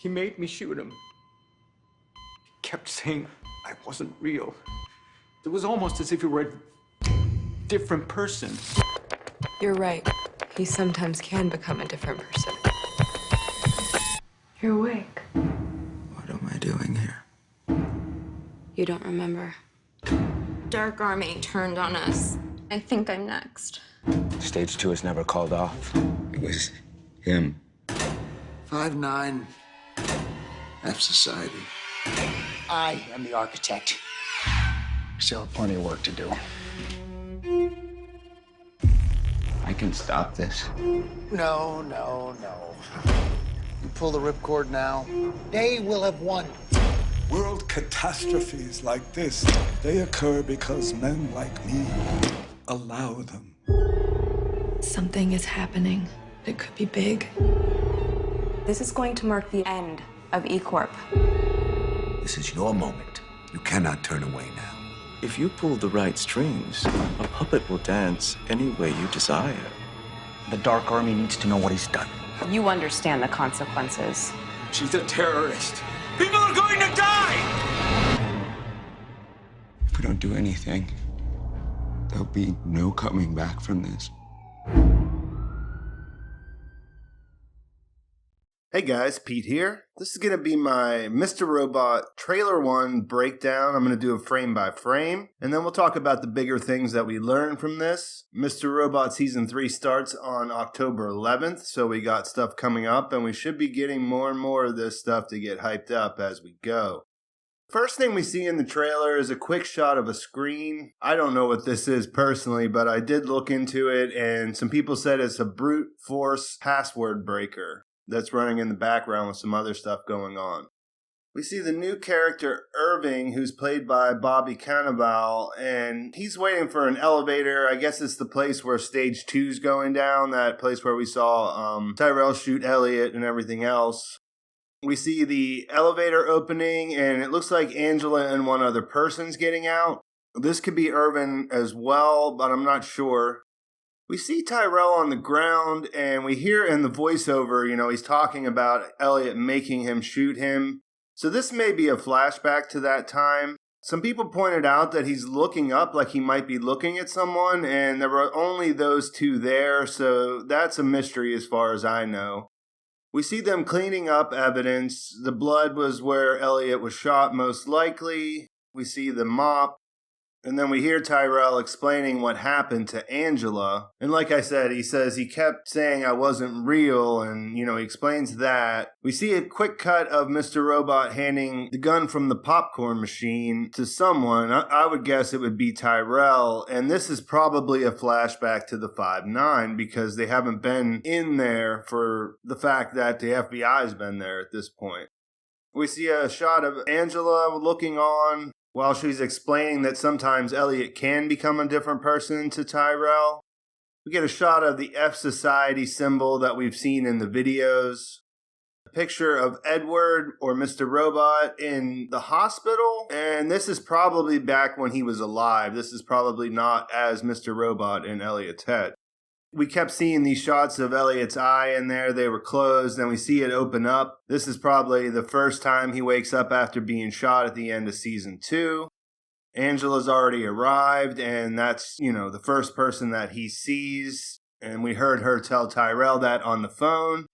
He made me shoot him. He kept saying I wasn't real. It was almost as if he were a different person. You're right. He sometimes can become a different person. You're awake. What am I doing here? You don't remember. Dark Army turned on us. I think I'm next. Stage 2 is never called off. It was him. 5'9", Fsociety. I am the architect. Still have plenty of work to do. I can stop this. No. You pull the ripcord now, They will have won. World catastrophes like this, they occur because men like me allow them. Something is happening. It could be big. This is going to mark the end of ECorp. This is your moment. You cannot turn away now. If you pull the right strings, a puppet will dance any way you desire. The Dark Army needs to know what he's done. You understand the consequences. She's a terrorist. People are going to die! If we don't do anything, there'll be no coming back from this. Hey guys, Pete here. This is going to be my Mr. Robot Trailer 1 breakdown. I'm going to do a frame by frame, and then we'll talk about the bigger things that we learned from this. Mr. Robot Season 3 starts on October 11th, so we got stuff coming up, and we should be getting more and more of this stuff to get hyped up as we go. First thing we see in the trailer is a quick shot of a screen. I don't know what this is personally, but I did look into it, and some people said it's a brute force password breaker that's running in the background with some other stuff going on. We see the new character Irving, who's played by Bobby Cannavale, and he's waiting for an elevator. I guess it's the place where Stage 2's going down, that place where we saw Tyrell shoot Elliot and everything else. We see the elevator opening, and it looks like Angela and one other person's getting out. This could be Irving as well, but I'm not sure. We see Tyrell on the ground, and we hear in the voiceover, he's talking about Elliot making him shoot him. So this may be a flashback to that time. Some people pointed out that he's looking up like he might be looking at someone, and there were only those two there, so that's a mystery as far as I know. We see them cleaning up evidence. The blood was where Elliot was shot most likely. We see the mop. And then we hear Tyrell explaining what happened to Angela. And like I said, he says he kept saying I wasn't real, and, he explains that. We see a quick cut of Mr. Robot handing the gun from the popcorn machine to someone. I would guess it would be Tyrell. And this is probably a flashback to the 5'9", because they haven't been in there for the fact that the FBI's been there at this point. We see a shot of Angela looking on while she's explaining that sometimes Elliot can become a different person to Tyrell. We get a shot of the Fsociety symbol that we've seen in the videos. A picture of Edward, or Mr. Robot, in the hospital. And this is probably back when he was alive. This is probably not as Mr. Robot in Elliot's head. We kept seeing these shots of Elliot's eye in there. They were closed, and we see it open up. This is probably the first time he wakes up after being shot at the end of Season 2. Angela's already arrived, and that's, the first person that he sees. And we heard her tell Tyrell that on the phone.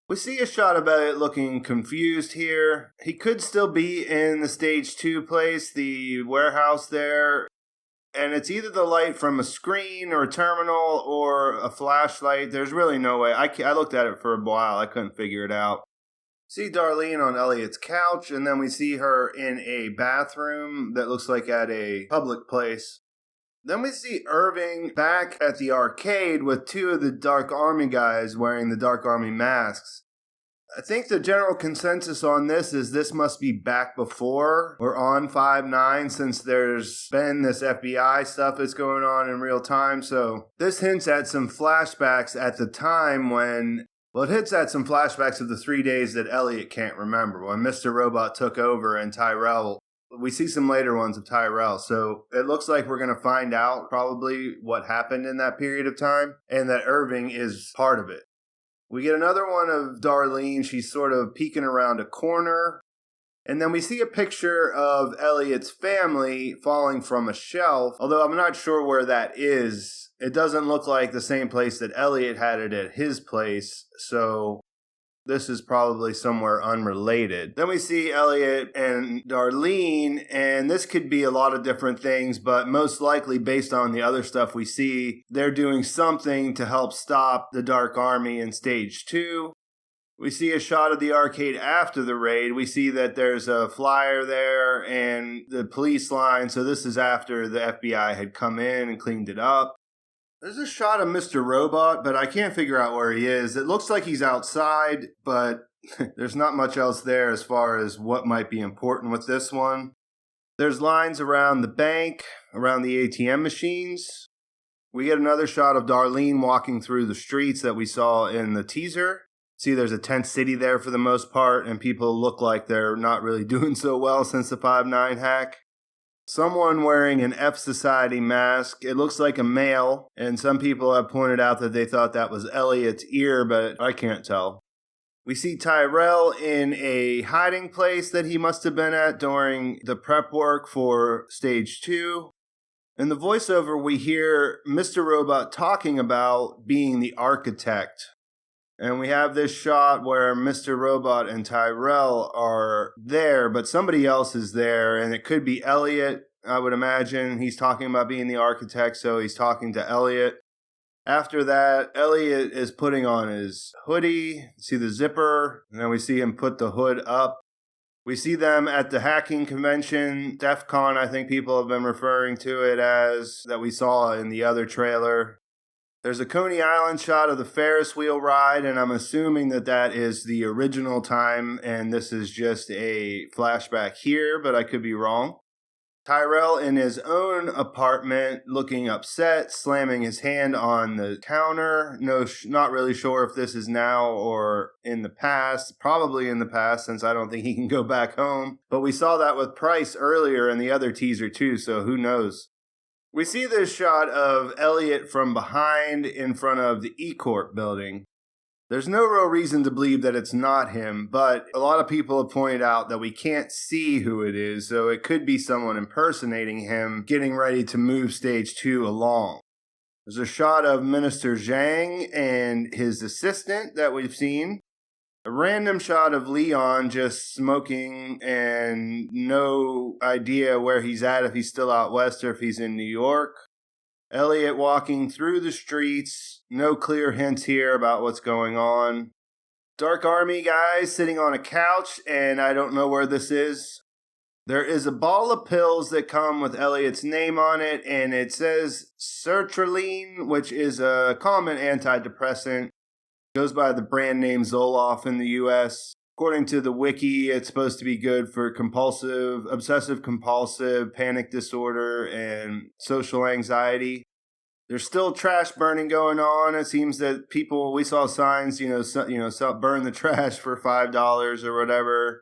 We see a shot of Elliot looking confused here. He could still be in the Stage 2 place, the warehouse there. And it's either the light from a screen or a terminal or a flashlight. There's really no way. I looked at it for a while. I couldn't figure it out. See Darlene on Elliot's couch, and then we see her in a bathroom that looks like at a public place. Then we see Irving back at the arcade with two of the Dark Army guys wearing the Dark Army masks. I think the general consensus on this must be back before or on 5'9", since there's been this FBI stuff that's going on in real time. So this hints at some flashbacks at the time when, it hints at some flashbacks of the 3 days that Elliot can't remember, when Mr. Robot took over and Tyrell. We see some later ones of Tyrell. So it looks like we're going to find out probably what happened in that period of time, and that Irving is part of it. We get another one of Darlene. She's sort of peeking around a corner. And then we see a picture of Elliot's family falling from a shelf, although I'm not sure where that is. It doesn't look like the same place that Elliot had it at his place, so this is probably somewhere unrelated. Then we see Elliot and Darlene, and this could be a lot of different things, but most likely based on the other stuff we see, they're doing something to help stop the Dark Army in Stage 2. We see a shot of the arcade after the raid. We see that there's a flyer there and the police line. So this is after the FBI had come in and cleaned it up. There's a shot of Mr. Robot, but I can't figure out where he is. It looks like he's outside, but there's not much else there as far as what might be important with this one. There's lines around the bank, around the ATM machines. We get another shot of Darlene walking through the streets that we saw in the teaser. See, there's a tent city there for the most part, and people look like they're not really doing so well since the 5/9 hack. Someone wearing an Fsociety mask. It looks like a male, and some people have pointed out that they thought that was Elliot's ear, but I can't tell. We see Tyrell in a hiding place that he must have been at during the prep work for Stage 2. In the voiceover, we hear Mr. Robot talking about being the architect. And we have this shot where Mr. Robot and Tyrell are there, but somebody else is there, and it could be Elliot, I would imagine. He's talking about being the architect, so he's talking to Elliot. After that, Elliot is putting on his hoodie. See the zipper, and then we see him put the hood up. We see them at the hacking convention, DEF CON, I think people have been referring to it as, that we saw in the other trailer. There's a Coney Island shot of the Ferris wheel ride, and I'm assuming that that is the original time, and this is just a flashback here, but I could be wrong. Tyrell in his own apartment, looking upset, slamming his hand on the counter. Not really sure if this is now or in the past. Probably in the past, since I don't think he can go back home. But we saw that with Price earlier in the other teaser too, so who knows. We see this shot of Elliot from behind in front of the ECorp building. There's no real reason to believe that it's not him, but a lot of people have pointed out that we can't see who it is, so it could be someone impersonating him, getting ready to move Stage 2 along. There's a shot of Minister Zhang and his assistant that we've seen. A random shot of Leon just smoking and no idea where he's at, if he's still out west or if he's in New York. Elliot walking through the streets. No clear hints here about what's going on. Dark Army guy sitting on a couch, and I don't know where this is. There is a ball of pills that come with Elliot's name on it, and it says sertraline, which is a common antidepressant. Goes by the brand name Zoloft in the US. According to the wiki, it's supposed to be good for obsessive compulsive, panic disorder, and social anxiety. There's still trash burning going on. It seems that we saw signs, burn the trash for $5 or whatever.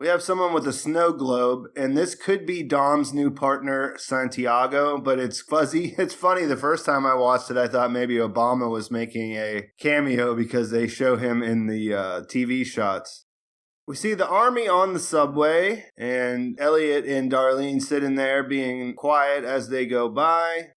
We have someone with a snow globe, and this could be Dom's new partner, Santiago, but it's fuzzy. It's funny, the first time I watched it, I thought maybe Obama was making a cameo because they show him in the TV shots. We see the army on the subway, and Elliot and Darlene sitting there being quiet as they go by.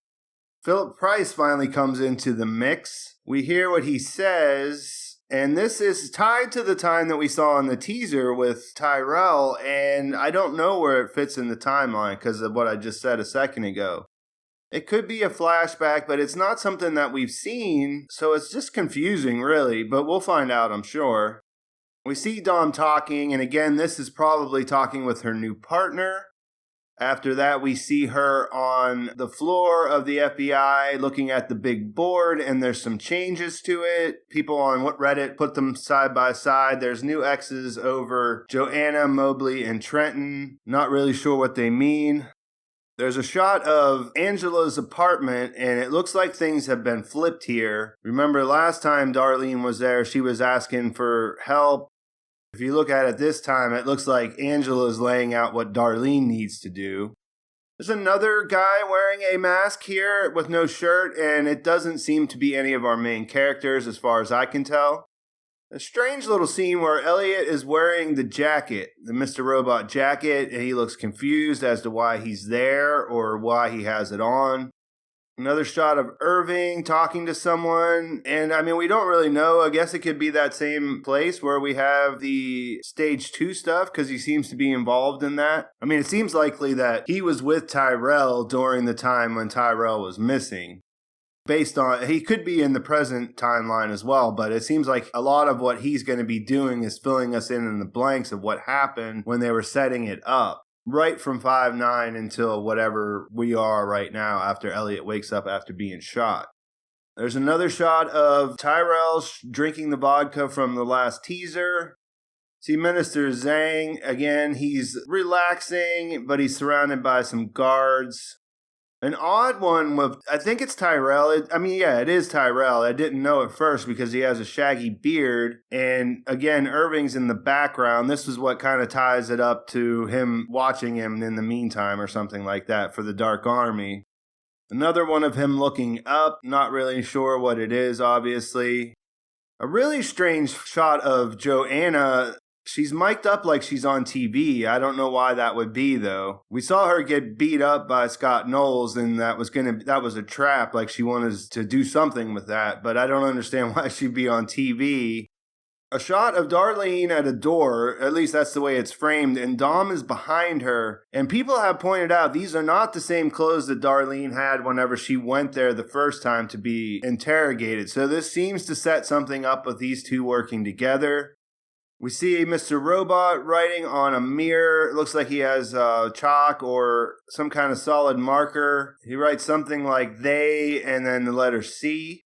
Phillip Price finally comes into the mix. We hear what he says. And this is tied to the time that we saw in the teaser with Tyrell, and I don't know where it fits in the timeline because of what I just said a second ago. It could be a flashback, but it's not something that we've seen, so it's just confusing, really, but we'll find out, I'm sure. We see Dom talking, and again, this is probably talking with her new partner. After that, we see her on the floor of the FBI looking at the big board, and there's some changes to it. People on Reddit put them side by side. There's new X's over Joanna, Mobley, and Trenton. Not really sure what they mean. There's a shot of Angela's apartment, and it looks like things have been flipped here. Remember last time Darlene was there, she was asking for help. If you look at it this time, it looks like Angela's laying out what Darlene needs to do. There's another guy wearing a mask here with no shirt, and it doesn't seem to be any of our main characters as far as I can tell. A strange little scene where Elliot is wearing the jacket, the Mr. Robot jacket, and he looks confused as to why he's there or why he has it on. Another shot of Irving talking to someone, and I mean, we don't really know. I guess it could be that same place where we have the stage 2 stuff, because he seems to be involved in that. I mean, it seems likely that he was with Tyrell during the time when Tyrell was missing. Based on, he could be in the present timeline as well, but it seems like a lot of what he's going to be doing is filling us in the blanks of what happened when they were setting it up. Right from 5-9 until whatever we are right now after Elliot wakes up after being shot. There's another shot of Tyrell drinking the vodka from the last teaser. See Minister Zhang, again, he's relaxing, but he's surrounded by some guards. An odd one with, I think it's Tyrell. It is Tyrell. I didn't know at first because he has a shaggy beard. And again, Irving's in the background. This is what kind of ties it up to him watching him in the meantime or something like that for the Dark Army. Another one of him looking up, not really sure what it is, obviously. A really strange shot of Joanna. She's mic'd up like she's on TV. I don't know why that would be, though. We saw her get beat up by Scott Knowles, and that was a trap, like she wanted to do something with that, but I don't understand why she'd be on TV. A shot of Darlene at a door, at least that's the way it's framed, and Dom is behind her. And people have pointed out these are not the same clothes that Darlene had whenever she went there the first time to be interrogated. So this seems to set something up with these two working together. We see Mr. Robot writing on a mirror. It looks like he has chalk or some kind of solid marker. He writes something like they and then the letter C.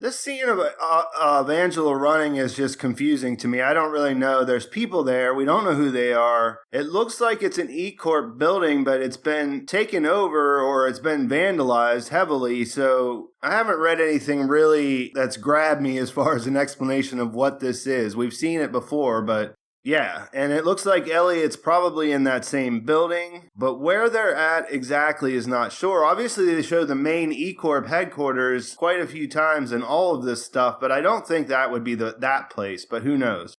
This scene of Angela running is just confusing to me. I don't really know. There's people there. We don't know who they are. It looks like it's an ECorp building, but it's been taken over or it's been vandalized heavily. So I haven't read anything really that's grabbed me as far as an explanation of what this is. We've seen it before, but yeah, and it looks like Elliot's probably in that same building, but where they're at exactly is not sure. Obviously, they show the main ECorp headquarters quite a few times in all of this stuff, but I don't think that would be that place, but who knows.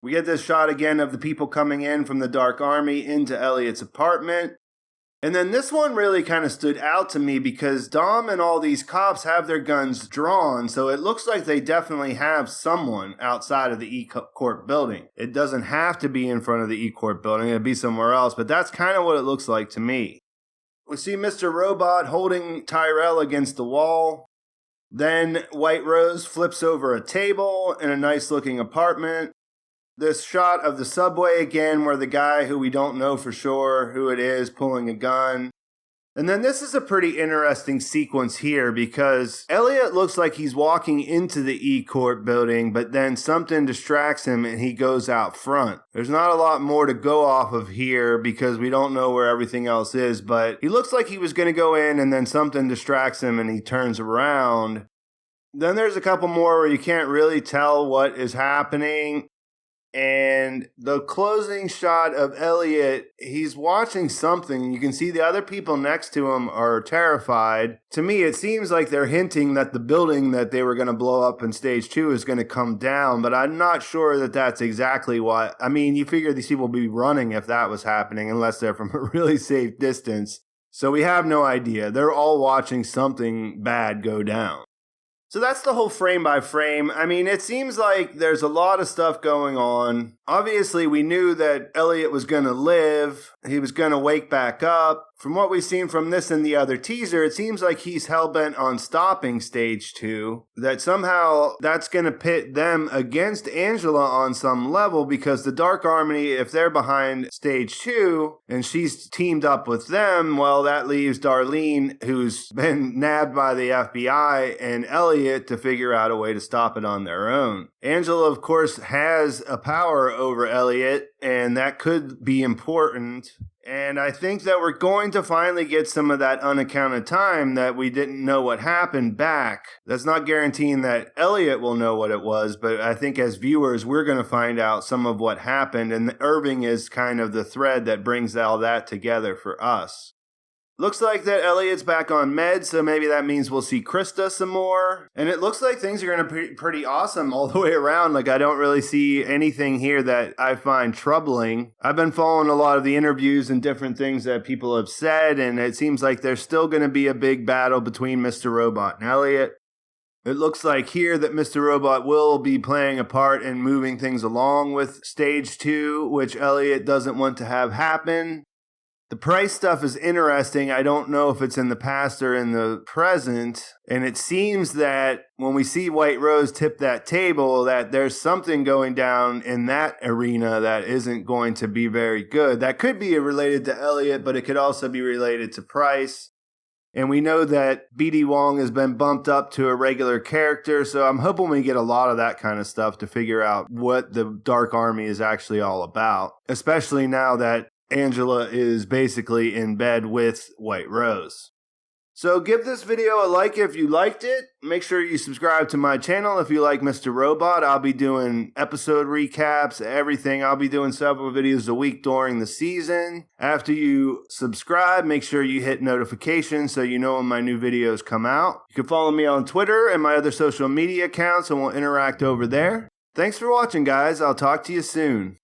We get this shot again of the people coming in from the Dark Army into Elliot's apartment. And then this one really kind of stood out to me because Dom and all these cops have their guns drawn, so it looks like they definitely have someone outside of the ECorp building. It doesn't have to be in front of the ECorp building, it'd be somewhere else, but that's kind of what it looks like to me. We see Mr. Robot holding Tyrell against the wall. Then Whiterose flips over a table in a nice looking apartment. This shot of the subway again where the guy who we don't know for sure who it is pulling a gun. And then this is a pretty interesting sequence here because Elliot looks like he's walking into the ECorp building, but then something distracts him and he goes out front. There's not a lot more to go off of here because we don't know where everything else is, but he looks like he was going to go in and then something distracts him and he turns around. Then there's a couple more where you can't really tell what is happening. And the closing shot of Elliot, he's watching something. You can see the other people next to him are terrified. To me, it seems like they're hinting that the building that they were going to blow up in stage 2 is going to come down, but I'm not sure that that's exactly what. I mean, you figure these people would be running if that was happening, unless they're from a really safe distance. So we have no idea. They're all watching something bad go down. So that's the whole frame by frame. I mean, it seems like there's a lot of stuff going on. Obviously, we knew that Elliot was going to live. He was going to wake back up. From what we've seen from this and the other teaser, it seems like he's hell-bent on stopping stage 2. That somehow that's going to pit them against Angela on some level because the Dark Army, if they're behind stage 2 and she's teamed up with them, well, that leaves Darlene, who's been nabbed by the FBI, and Elliot to figure out a way to stop it on their own. Angela, of course, has a power over Elliot, and that could be important. And I think that we're going to finally get some of that unaccounted time that we didn't know what happened back. That's not guaranteeing that Elliot will know what it was, but I think as viewers, we're going to find out some of what happened. And Irving is kind of the thread that brings all that together for us. Looks like that Elliot's back on meds, so maybe that means we'll see Krista some more. And it looks like things are going to be pretty awesome all the way around. Like, I don't really see anything here that I find troubling. I've been following a lot of the interviews and different things that people have said, and it seems like there's still going to be a big battle between Mr. Robot and Elliot. It looks like here that Mr. Robot will be playing a part in moving things along with Stage 2, which Elliot doesn't want to have happen. The Price stuff is interesting. I don't know if it's in the past or in the present. And it seems that when we see Whiterose tip that table, that there's something going down in that arena that isn't going to be very good. That could be related to Elliot, but it could also be related to Price. And we know that BD Wong has been bumped up to a regular character, so I'm hoping we get a lot of that kind of stuff to figure out what the Dark Army is actually all about, especially now that Angela is basically in bed with Whiterose. So give this video a like if you liked it. Make sure you subscribe to my channel if you like Mr. Robot. I'll be doing episode recaps, everything. I'll be doing several videos a week during the season. After you subscribe, make sure you hit notifications so you know when my new videos come out. You can follow me on Twitter and my other social media accounts, and we'll interact over there. Thanks for watching, guys. I'll talk to you soon.